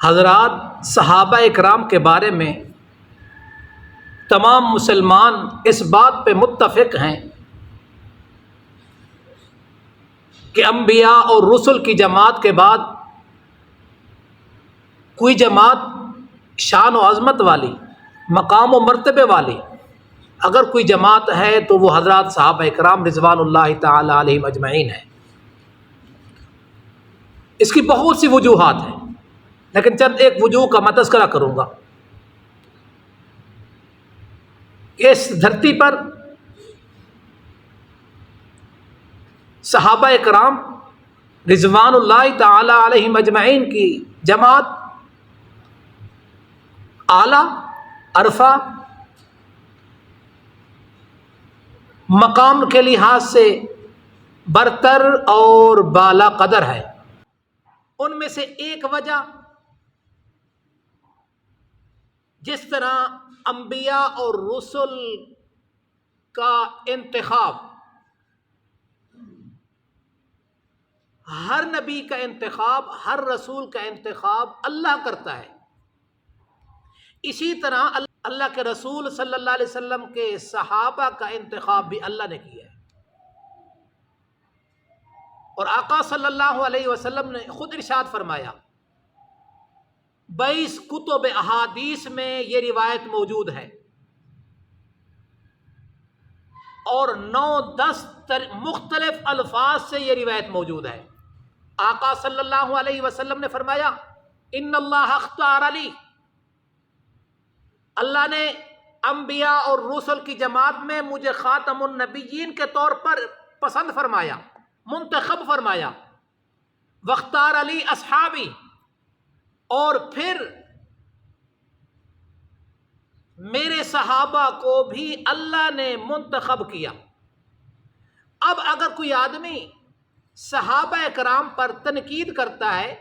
حضرات صحابہ اکرام کے بارے میں تمام مسلمان اس بات پہ متفق ہیں کہ انبیاء اور رسل کی جماعت کے بعد کوئی جماعت شان و عظمت والی، مقام و مرتبے والی اگر کوئی جماعت ہے تو وہ حضرات صحابہ اکرام رضوان اللہ تعالی علیہم اجمعین ہے۔ اس کی بہت سی وجوہات ہیں، لیکن چند ایک وجوہ کا میں تذکرہ کروں گا کہ اس دھرتی پر صحابہ اکرام رضوان اللہ تعالی علیہم اجمعین کی جماعت اعلیٰ، عرفہ، مقام کے لحاظ سے برتر اور بالا قدر ہے۔ ان میں سے ایک وجہ، جس طرح انبیاء اور رسل کا انتخاب، ہر نبی کا انتخاب، ہر رسول کا انتخاب اللہ کرتا ہے، اسی طرح اللہ کے رسول صلی اللہ علیہ وسلم کے صحابہ کا انتخاب بھی اللہ نے کیا ہے۔ اور آقا صلی اللہ علیہ وسلم نے خود ارشاد فرمایا، 22 کتب احادیث میں یہ روایت موجود ہے اور 9-10 مختلف الفاظ سے یہ روایت موجود ہے۔ آقا صلی اللہ علیہ وسلم نے فرمایا، ان اللہ اختار علی، اللہ نے انبیاء اور رسل کی جماعت میں مجھے خاتم النبیین کے طور پر پسند فرمایا، منتخب فرمایا، واختار علی اصحابی، اور پھر میرے صحابہ کو بھی اللہ نے منتخب کیا۔ اب اگر کوئی آدمی صحابہ اکرام پر تنقید کرتا ہے،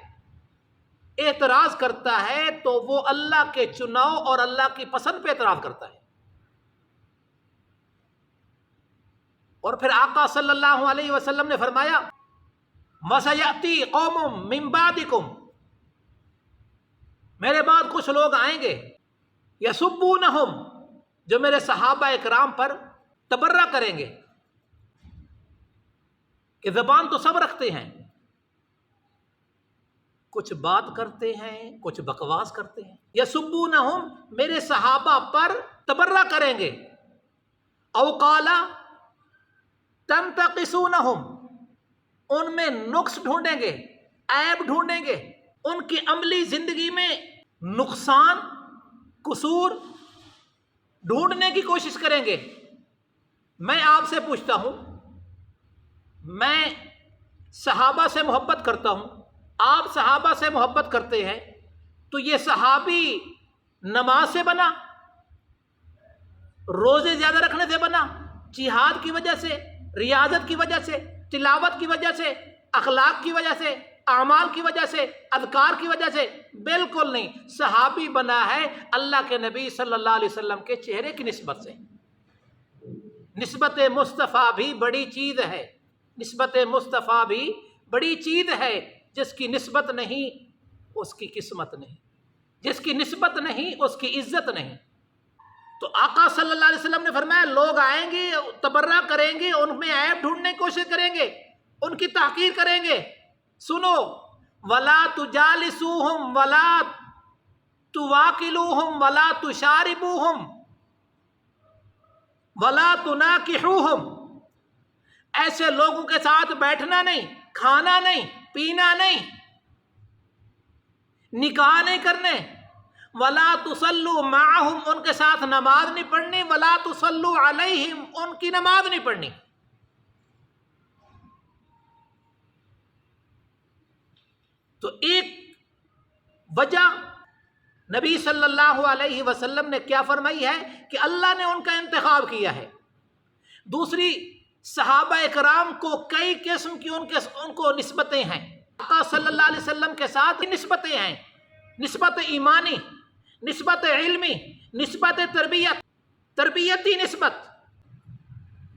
اعتراض کرتا ہے، تو وہ اللہ کے چناؤ اور اللہ کی پسند پہ اعتراض کرتا ہے۔ اور پھر آقا صلی اللہ علیہ وسلم نے فرمایا، وَسَيَأْتِي قَوْمٌ مِّن بَعْدِكُمْ، میرے بعد کچھ لوگ آئیں گے، یسبونہم، جو میرے صحابہ اکرام پر تبرہ کریں گے، کہ زبان تو سب رکھتے ہیں، کچھ بات کرتے ہیں، کچھ بکواس کرتے ہیں۔ یسبونہم، میرے صحابہ پر تبرہ کریں گے، او قالا تنتقصونہم، ان میں نقص ڈھونڈیں گے، عیب ڈھونڈیں گے، ان کی عملی زندگی میں نقصان، قصور ڈھونڈنے کی کوشش کریں گے۔ میں آپ سے پوچھتا ہوں، میں صحابہ سے محبت کرتا ہوں، آپ صحابہ سے محبت کرتے ہیں، تو یہ صحابی نماز سے بنا، روزے زیادہ رکھنے سے بنا، جہاد کی وجہ سے، ریاضت کی وجہ سے، تلاوت کی وجہ سے، اخلاق کی وجہ سے، اعمال کی وجہ سے، اذکار کی وجہ سے؟ بالکل نہیں۔ صحابی بنا ہے اللہ کے نبی صلی اللہ علیہ وسلم کے چہرے کی نسبت سے۔ نسبت مصطفیٰ بھی بڑی چیز ہے، نسبت مصطفیٰ بھی بڑی چیز ہے، جس کی نسبت نہیں اس کی قسمت نہیں، جس کی نسبت نہیں اس کی عزت نہیں۔ تو آقا صلی اللہ علیہ وسلم نے فرمایا، لوگ آئیں گے، تبرہ کریں گے، ان میں عیب ڈھونڈنے کی کوشش کریں گے، ان کی تحقیر کریں گے۔ سنو، وَلَا تُجَالِسُوهُمْ وَلَا تُوَاكِلُوهُمْ وَلَا تُشَارِبُوهُمْ وَلَا تُنَاكِحُوهُمْ، ایسے لوگوں کے ساتھ بیٹھنا نہیں، کھانا نہیں، پینا نہیں، نکاح نہیں کرنے، وَلَا تُصَلُّوا مَعَهُمْ، ان کے ساتھ نماز نہیں پڑھنی، وَلَا تُصَلُّوا عَلَيْهِمْ، ان کی نماز نہیں پڑھنی۔ تو ایک وجہ نبی صلی اللہ علیہ وسلم نے کیا فرمائی ہے کہ اللہ نے ان کا انتخاب کیا ہے۔ دوسری، صحابہ اکرام کو کئی قسم کی ان کو نسبتیں ہیں، آقا صلی اللہ علیہ وسلم کے ساتھ نسبتیں ہیں، نسبت ایمانی، نسبت علمی، نسبت تربیتی نسبت،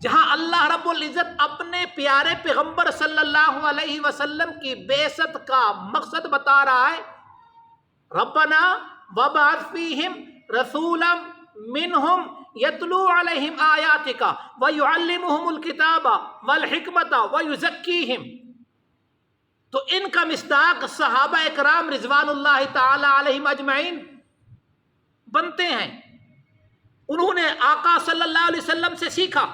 جہاں اللہ رب العزت اپنے پیارے پیغمبر صلی اللہ علیہ وسلم کی بعثت کا مقصد بتا رہا ہے، ربنا وابعث فیہم رسولا منہم یتلو علیہم آیاتک ویعلمہم الکتاب والحکمت ویزکیہم. تو ان کا مصداق صحابہ اکرام رضوان اللہ تعالی علیہم اجمعین بنتے ہیں. انہوں نے آقا صلی اللہ علیہ وسلم سے سیکھا،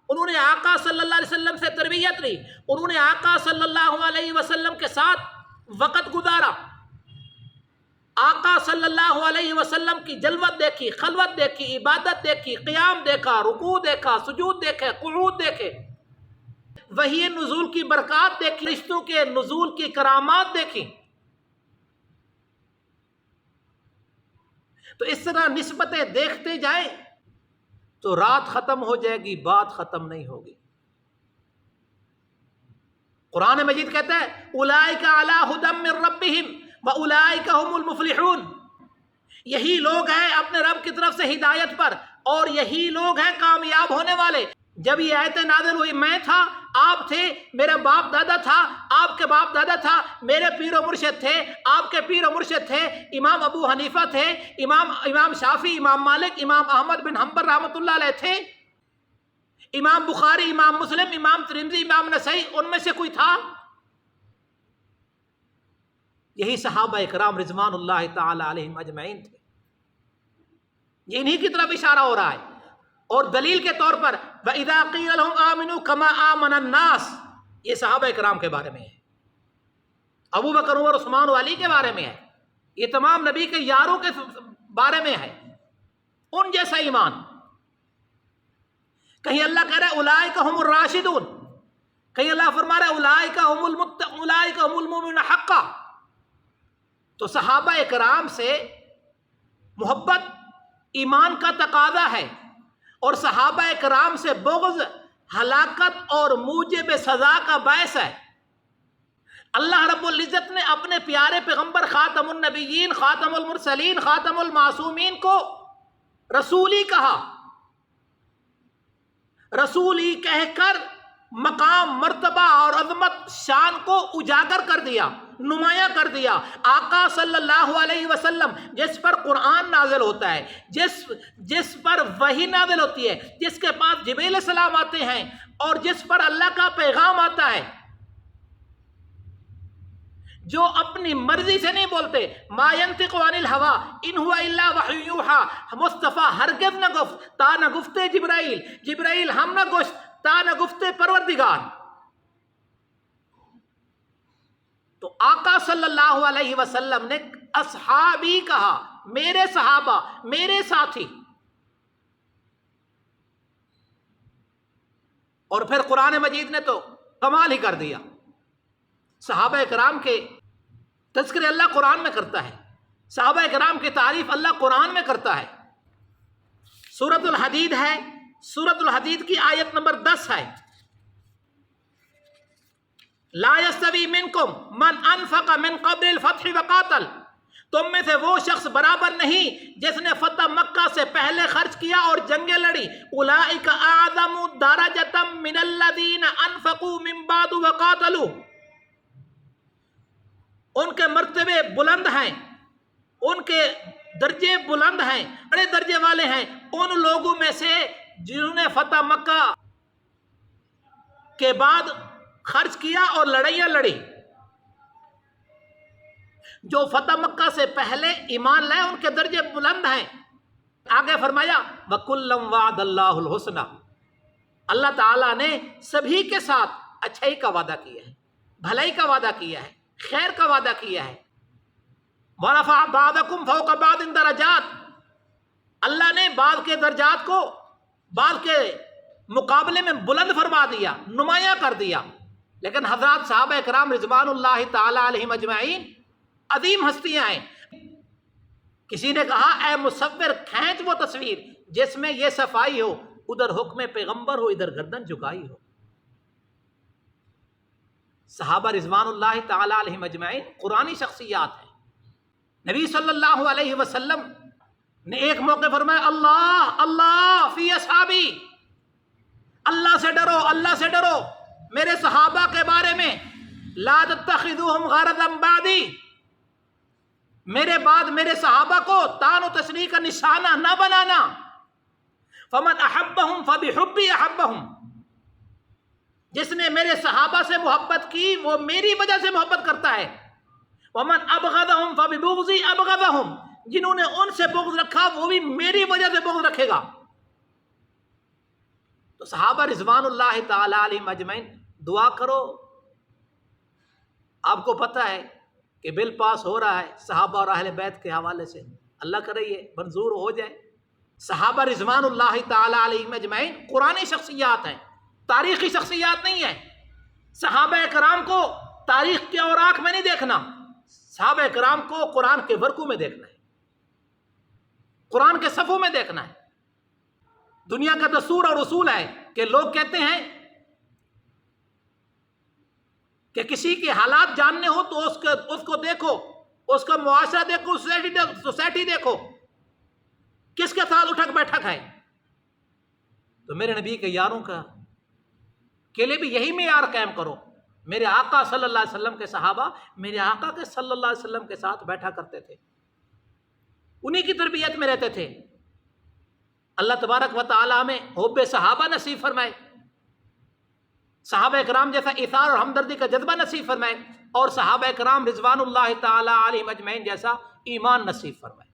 انہوں نے آقا صلی اللہ علیہ وسلم سے تربیت لی، انہوں نے آقا صلی اللہ علیہ وسلم کے ساتھ وقت گزارا، آقا صلی اللہ علیہ وسلم کی جلوت دیکھی، خلوت دیکھی، عبادت دیکھی، قیام دیکھا، رکوع دیکھا، سجود دیکھے، قعود دیکھے، وحی نزول کی برکات دیکھی، رشتوں کے نزول کی کرامات دیکھی. تو اس طرح نسبتیں دیکھتے جائیں تو رات ختم ہو جائے گی، بات ختم نہیں ہوگی. قرآن مجید کہتا ہے اولئک علی ھدی من ربہم واولئک ھم المفلحون. یہی لوگ ہیں اپنے رب کی طرف سے ہدایت پر، اور یہی لوگ ہیں کامیاب ہونے والے. جب یہ آیت نازل ہوئی، میں تھا، آپ تھے، میرا باپ دادا تھا، آپ کے باپ دادا تھا، میرے پیر و مرشد تھے، آپ کے پیر و مرشد تھے، امام ابو حنیفہ تھے، امام شافعی، امام مالک، امام احمد بن حنبل رحمۃ اللہ علیہ تھے، امام بخاری، امام مسلم، امام ترمذی، امام نسائی، ان میں سے کوئی تھا؟ یہی صحابہ اکرام رضوان اللہ تعالی علیہم اجمعین تھے. یہ انہی کی طرف اشارہ ہو رہا ہے. اور دلیل کے طور پر وَإِذَا قِيلَ لَهُمْ آمِنُوا كَمَا آمَنَ النَّاسِ، یہ صحابہ اکرام کے بارے میں ہے، ابو بکر، عمر، عثمان و علی کے بارے میں ہے، یہ تمام نبی کے یاروں کے بارے میں ہے، ان جیسا ایمان. کہیں اللہ کہہ رہا ہے اولئک ھم الراشدون، کہیں اللہ فرما رہا ہے اولئک ھم المؤمنون حقا. تو صحابہ اکرام سے محبت ایمان کا تقاضا ہے، اور صحابہ اکرام سے بغض ہلاکت اور موجب سزا کا باعث ہے. اللہ رب العزت نے اپنے پیارے پیغمبر خاتم النبیین، خاتم المرسلین، خاتم المعصومین کو رسولی کہا. رسولی کہہ کر مقام، مرتبہ اور عظمت، شان کو اجاگر کر دیا، نمایاں کر دیا. آقا صلی اللہ علیہ وسلم جس پر قرآن نازل ہوتا ہے، جس پر وحی نازل ہوتی ہے، جس کے پاس جبریل علیہ السلام آتے ہیں، اور جس پر اللہ کا پیغام آتا ہے، جو اپنی مرضی سے نہیں بولتے، ما ینطق عن الہوی ان ہوا الا وحی یوحی، مصطفیٰ ہرگز نہ گفت تا نہ گفتے جبرائیل، جبرائیل ہم نہ گفت تا نہ گفتے پروردگار. تو آقا صلی اللہ علیہ وسلم نے اصحابی کہا، میرے صحابہ، میرے ساتھی. اور پھر قرآن مجید نے تو کمال ہی کر دیا. صحابہ اکرام کے تذکرے اللہ قرآن میں کرتا ہے، صحابہ اکرام کی تعریف اللہ قرآن میں کرتا ہے. سورۃ الحدید ہے، سورۃ الحدید کی آیت نمبر 10 ہے، لا یستوی منکم من انفق من قبل الفتح وقاتل، تم میں سے وہ شخص برابر نہیں جس نے فتح مکہ سے پہلے خرچ کیا اور جنگیں لڑی. اولئک اعظم درجۃ من الذین انفقوا من بعد وقاتلوا، ان کے مرتبے بلند ہیں، ان کے درجے بلند ہیں، بڑے درجے والے ہیں ان لوگوں میں سے جنہوں نے فتح مکہ کے بعد خرچ کیا اور لڑائیاں لڑی. جو فتح مکہ سے پہلے ایمان لائے ان کے درجے بلند ہیں. آگے فرمایا وَكُلًّا وَعَدَ اللَّهُ الْحُسْنَى، اللہ تعالیٰ نے سبھی کے ساتھ اچھائی کا وعدہ کیا ہے، بھلائی کا وعدہ کیا ہے، خیر کا وعدہ کیا ہے. وَرَفَعَ بَعْضَكُمْ فَوْقَ بَعْضٍ دَرَجَاتٍ، اللہ نے بعض کے درجات کو بعض کے مقابلے میں بلند فرما دیا، نمایاں کر دیا. لیکن حضرات صحابہ اکرام رضوان اللہ تعالی علیہم اجمعین عظیم ہستیاں ہیں. کسی نے کہا اے مصور کھینچ وہ تصویر جس میں یہ صفائی ہو، ادھر حکم پیغمبر ہو، ادھر گردن جھکائی ہو. صحابہ رضوان اللہ تعالی علیہم اجمعین قرآنی شخصیات ہیں. نبی صلی اللہ علیہ وسلم نے ایک موقع فرمایا اللہ اللہ فی اصحابی، اللہ سے ڈرو، اللہ سے ڈرو میرے صحابہ کے بارے میں. لا تتخذوہم غرضا بعدی، میرے بعد میرے صحابہ کو تان و تشریح کا نشانہ نہ بنانا. فمن احبہم فبحبی احبہم، جس نے میرے صحابہ سے محبت کی وہ میری وجہ سے محبت کرتا ہے. ومن ابغضہم فببغضی ابغضہم، جنہوں نے ان سے بغض رکھا وہ بھی میری وجہ سے بغض رکھے گا. تو صحابہ رضوان اللہ تعالی علیہم اجمعین دعا کرو. آپ کو پتہ ہے کہ بل پاس ہو رہا ہے صحابہ اور اہل بیت کے حوالے سے، اللہ کرے یہ منظور ہو جائے. صحابہ رضوان اللہ تعالی علیہم اجمعین قرآنی شخصیات ہیں، تاریخی شخصیات نہیں ہیں. صحابہ کرام کو تاریخ کے اوراق میں نہیں دیکھنا، صحابہ کرام کو قرآن کے ورقوں میں دیکھنا ہے، قرآن کے صفوں میں دیکھنا ہے. دنیا کا دستور اور اصول ہے کہ لوگ کہتے ہیں کہ کسی کے حالات جاننے ہو تو اس کو دیکھو، اس کا معاشرہ دیکھو، سوسائٹی دیکھو، کس کے ساتھ اٹھک بیٹھک ہے. تو میرے نبی کے یاروں کا کے لیے بھی یہی معیار قائم کرو. میرے آقا صلی اللہ علیہ وسلم کے صحابہ میرے آقا کے صلی اللہ علیہ وسلم کے ساتھ بیٹھا کرتے تھے، انہی کی تربیت میں رہتے تھے. اللہ تبارک و تعالیٰ میں حب صحابہ نصیب فرمائے، صحابہ کرام جیسا ایثار اور ہمدردی کا جذبہ نصیب فرمائے، اور صحابہ کرام رضوان اللہ تعالی علیہم اجمعین جیسا ایمان نصیب فرمائے.